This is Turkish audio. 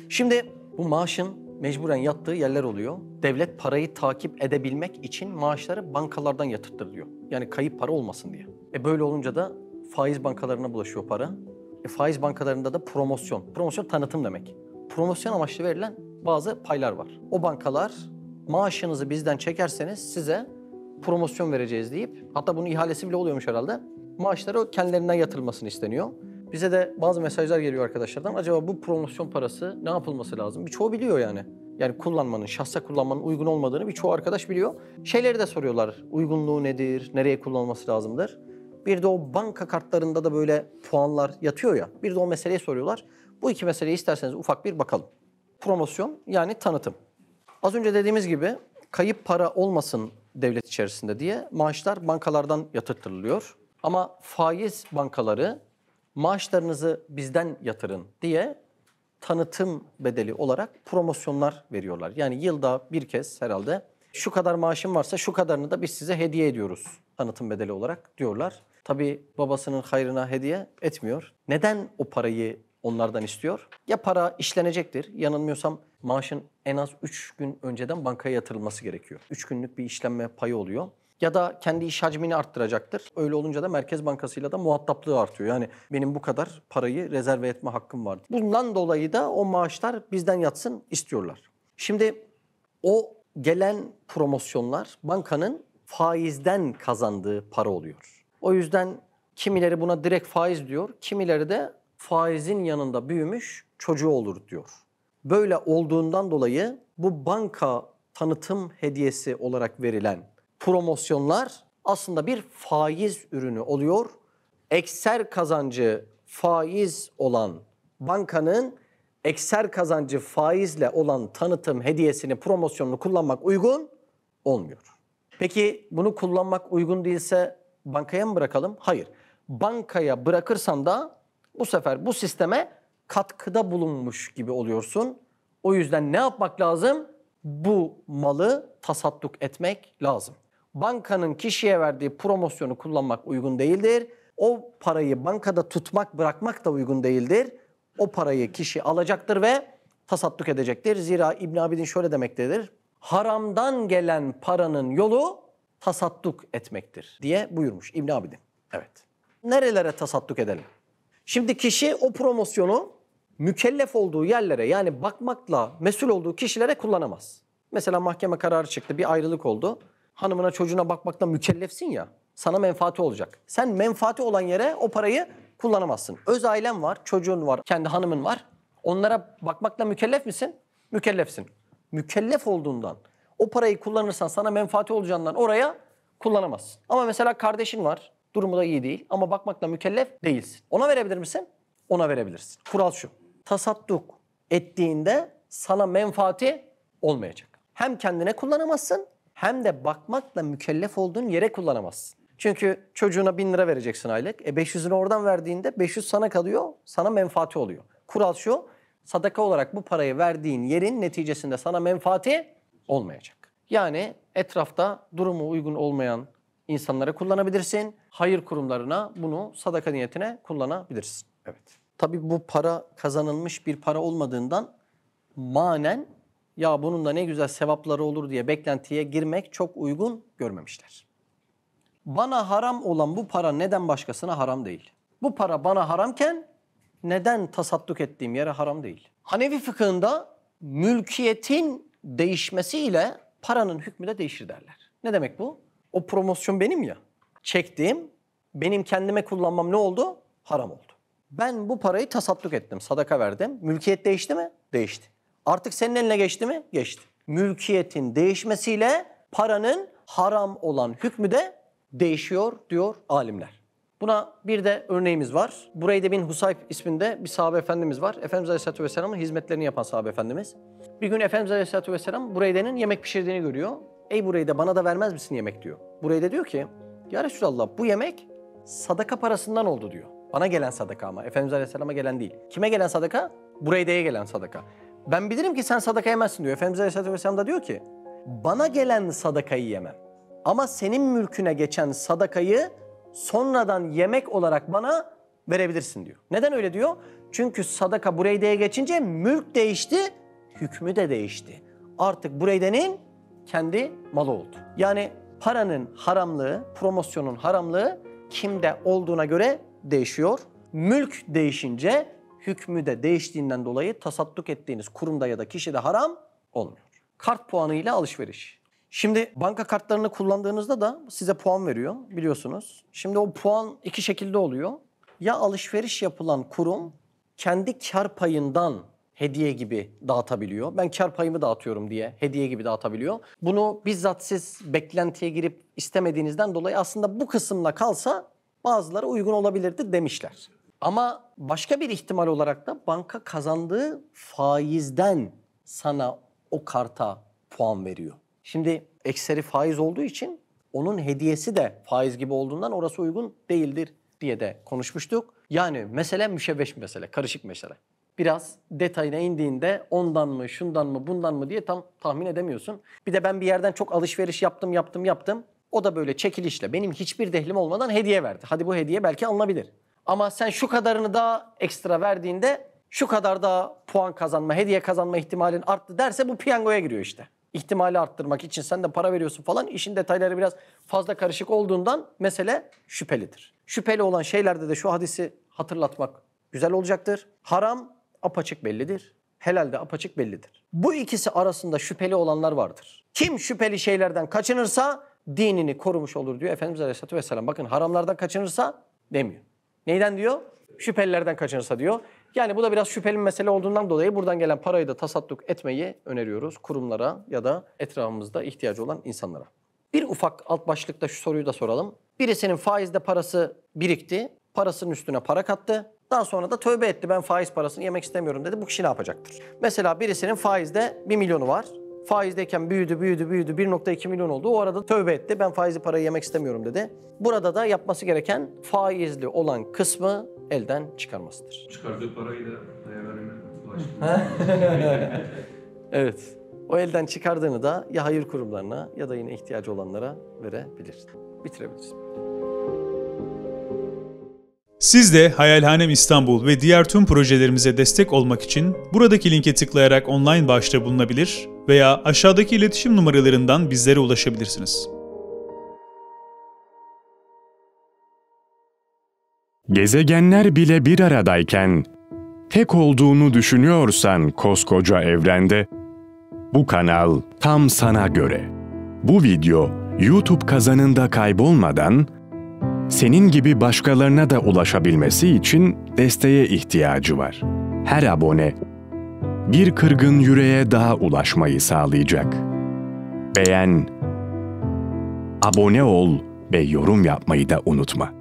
Şimdi bu maaşın mecburen yattığı yerler oluyor. Devlet parayı takip edebilmek için maaşları bankalardan yatırttırıyor. Yani kayıp para olmasın diye. Böyle olunca da faiz bankalarına bulaşıyor para. Faiz bankalarında da promosyon. Promosyon tanıtım demek. Promosyon amaçlı verilen bazı paylar var. O bankalar maaşınızı bizden çekerseniz size promosyon vereceğiz deyip, hatta bunun ihalesi bile oluyormuş herhalde. Maaşları kendilerinden yatırılmasını isteniyor. Bize de bazı mesajlar geliyor arkadaşlardan. Acaba bu promosyon parası ne yapılması lazım? Birçoğu biliyor yani. Yani kullanmanın, şahsa kullanmanın uygun olmadığını birçoğu arkadaş biliyor. Şeyleri de soruyorlar. Uygunluğu nedir? Nereye kullanılması lazımdır? Bir de o banka kartlarında da böyle puanlar yatıyor ya. Bir de o meseleyi soruyorlar. Bu iki meseleyi isterseniz ufak bir bakalım. Promosyon yani tanıtım. Az önce dediğimiz gibi kayıp para olmasın devlet içerisinde diye maaşlar bankalardan yatırtılıyor. Ama faiz bankaları maaşlarınızı bizden yatırın diye tanıtım bedeli olarak promosyonlar veriyorlar. Yani yılda bir kez herhalde şu kadar maaşım varsa şu kadarını da biz size hediye ediyoruz tanıtım bedeli olarak diyorlar. Tabii babasının hayrına hediye etmiyor. Neden o parayı onlardan istiyor? Ya para işlenecektir. Yanılmıyorsam maaşın en az 3 gün önceden bankaya yatırılması gerekiyor. 3 günlük bir işlenme payı oluyor. Ya da kendi iş hacmini arttıracaktır. Öyle olunca da Merkez Bankası'yla da muhataplığı artıyor. Yani benim bu kadar parayı rezerve etme hakkım var. Bundan dolayı da o maaşlar bizden yatsın istiyorlar. Şimdi o gelen promosyonlar bankanın faizden kazandığı para oluyor. O yüzden kimileri buna direkt faiz diyor, kimileri de faizin yanında büyümüş çocuğu olur diyor. Böyle olduğundan dolayı bu banka tanıtım hediyesi olarak verilen promosyonlar aslında bir faiz ürünü oluyor. Ekser kazancı faiz olan bankanın ekser kazancı faizle olan tanıtım hediyesini, promosyonunu kullanmak uygun olmuyor. Peki bunu kullanmak uygun değilse bankaya mı bırakalım? Hayır. Bankaya bırakırsan da bu sefer bu sisteme katkıda bulunmuş gibi oluyorsun. O yüzden ne yapmak lazım? Bu malı tasadduk etmek lazım. Bankanın kişiye verdiği promosyonu kullanmak uygun değildir. O parayı bankada tutmak, bırakmak da uygun değildir. O parayı kişi alacaktır ve tasadduk edecektir. Zira İbn Abidin şöyle demektedir. Haramdan gelen paranın yolu tasadduk etmektir diye buyurmuş İbn Abidin. Evet. Nerelere tasadduk edelim? Şimdi kişi o promosyonu mükellef olduğu yerlere, yani bakmakla mesul olduğu kişilere kullanamaz. Mesela mahkeme kararı çıktı, bir ayrılık oldu. Hanımına çocuğuna bakmakla mükellefsin ya, sana menfaati olacak. Sen menfaati olan yere o parayı kullanamazsın. Öz ailen var, çocuğun var, kendi hanımın var. Onlara bakmakla mükellef misin? Mükellefsin. Mükellef olduğundan o parayı kullanırsan sana menfaati olacağından oraya kullanamazsın. Ama mesela kardeşin var, durumu da iyi değil ama bakmakla mükellef değilsin. Ona verebilir misin? Ona verebilirsin. Kural şu: tasadduk ettiğinde sana menfaati olmayacak. Hem kendine kullanamazsın hem de bakmakla mükellef olduğun yere kullanamazsın. Çünkü çocuğuna 1000 lira vereceksin aylık. 500'ünü oradan verdiğinde 500 sana kalıyor, sana menfaati oluyor. Kural şu: sadaka olarak bu parayı verdiğin yerin neticesinde sana menfaati olmayacak. Yani etrafta durumu uygun olmayan insanlara kullanabilirsin. Hayır kurumlarına bunu sadaka niyetine kullanabilirsin. Evet. Tabii bu para kazanılmış bir para olmadığından manen ya bunun da ne güzel sevapları olur diye beklentiye girmek çok uygun görmemişler. Bana haram olan bu para neden başkasına haram değil? Bu para bana haramken neden tasadduk ettiğim yere haram değil? Hanefi fıkhında mülkiyetin değişmesiyle paranın hükmü de değişir derler. Ne demek bu? O promosyon benim ya. Çektiğim, benim kendime kullanmam ne oldu? Haram oldu. Ben bu parayı tasadduk ettim, sadaka verdim. Mülkiyet değişti mi? Değişti. Artık senin eline geçti mi? Geçti. Mülkiyetin değişmesiyle paranın haram olan hükmü de değişiyor diyor alimler. Buna bir de örneğimiz var. Bureyde bin Husayb isminde bir sahabe efendimiz var. Efendimiz Aleyhisselatü Vesselam'ın hizmetlerini yapan sahabe efendimiz. Bir gün Efendimiz Aleyhisselatü Vesselam Bureyde'nin yemek pişirdiğini görüyor. Ey Bureyde, bana da vermez misin yemek diyor. Bureyde diyor ki ya Resulallah, bu yemek sadaka parasından oldu diyor. Bana gelen sadaka ama Efendimiz Aleyhisselam'a gelen değil. Kime gelen sadaka? Bureyde'ye gelen sadaka. Ben bilirim ki sen sadaka yemezsin diyor. Efendimiz Aleyhisselatü Vesselam da diyor ki bana gelen sadakayı yemem. Ama senin mülküne geçen sadakayı sonradan yemek olarak bana verebilirsin diyor. Neden öyle diyor? Çünkü sadaka Bureyde'ye geçince mülk değişti, hükmü de değişti. Artık Bureyde'nin kendi malı oldu. Yani paranın haramlığı, promosyonun haramlığı kimde olduğuna göre değişiyor. Mülk değişince hükmü de değiştiğinden dolayı tasadduk ettiğiniz kurumda ya da kişide haram olmuyor. Kart puanı ile alışveriş. Şimdi banka kartlarını kullandığınızda da size puan veriyor biliyorsunuz. Şimdi o puan iki şekilde oluyor. Ya alışveriş yapılan kurum kendi kar payından hediye gibi dağıtabiliyor. Ben kar payımı dağıtıyorum diye hediye gibi dağıtabiliyor. Bunu bizzat siz beklentiye girip istemediğinizden dolayı aslında bu kısımla kalsa bazıları uygun olabilirdi demişler. Ama başka bir ihtimal olarak da banka kazandığı faizden sana o karta puan veriyor. Şimdi ekseri faiz olduğu için onun hediyesi de faiz gibi olduğundan orası uygun değildir diye de konuşmuştuk. Yani mesele müşevveş mesele, karışık mesele. Biraz detayına indiğinde ondan mı, şundan mı, bundan mı diye tam tahmin edemiyorsun. Bir de ben bir yerden çok alışveriş yaptım. O da böyle çekilişle benim hiçbir dehlim olmadan hediye verdi. Hadi bu hediye belki alınabilir. Ama sen şu kadarını daha ekstra verdiğinde şu kadar daha puan kazanma, hediye kazanma ihtimalin arttı derse bu piyangoya giriyor işte. İhtimali arttırmak için sen de para veriyorsun falan. İşin detayları biraz fazla karışık olduğundan mesele şüphelidir. Şüpheli olan şeylerde de şu hadisi hatırlatmak güzel olacaktır. Haram apaçık bellidir. Helal de apaçık bellidir. Bu ikisi arasında şüpheli olanlar vardır. Kim şüpheli şeylerden kaçınırsa dinini korumuş olur diyor Efendimiz Aleyhisselatü Vesselam. Bakın haramlardan kaçınırsa demiyor. Neyden diyor? Şüphelilerden kaçınırsa diyor. Yani bu da biraz şüpheli bir mesele olduğundan dolayı buradan gelen parayı da tasadduk etmeyi öneriyoruz kurumlara ya da etrafımızda ihtiyacı olan insanlara. Bir ufak alt başlıkta şu soruyu da soralım. Birisinin faizde parası birikti, parasının üstüne para kattı. Daha sonra da tövbe etti, ben faiz parasını yemek istemiyorum dedi. Bu kişi ne yapacaktır? Mesela birisinin faizde 1 milyonu var. Faizdeyken büyüdü 1.2 milyon oldu. O arada tövbe etti, ben faizli parayı yemek istemiyorum dedi. Burada da yapması gereken faizli olan kısmı elden çıkarmasıdır. Çıkardığı parayı da vermeye ulaştırıyor. Evet. O elden çıkardığını da ya hayır kurumlarına ya da yine ihtiyacı olanlara verebilir. Bitirebiliriz. Siz de Hayalhanem İstanbul ve diğer tüm projelerimize destek olmak için buradaki linke tıklayarak online bağışta bulunabilir veya aşağıdaki iletişim numaralarından bizlere ulaşabilirsiniz. Gezegenler bile bir aradayken, tek olduğunu düşünüyorsan koskoca evrende, bu kanal tam sana göre. Bu video YouTube kazanında kaybolmadan, senin gibi başkalarına da ulaşabilmesi için desteğe ihtiyacı var. Her abone, bir kırgın yüreğe daha ulaşmayı sağlayacak. Beğen, abone ol ve yorum yapmayı da unutma.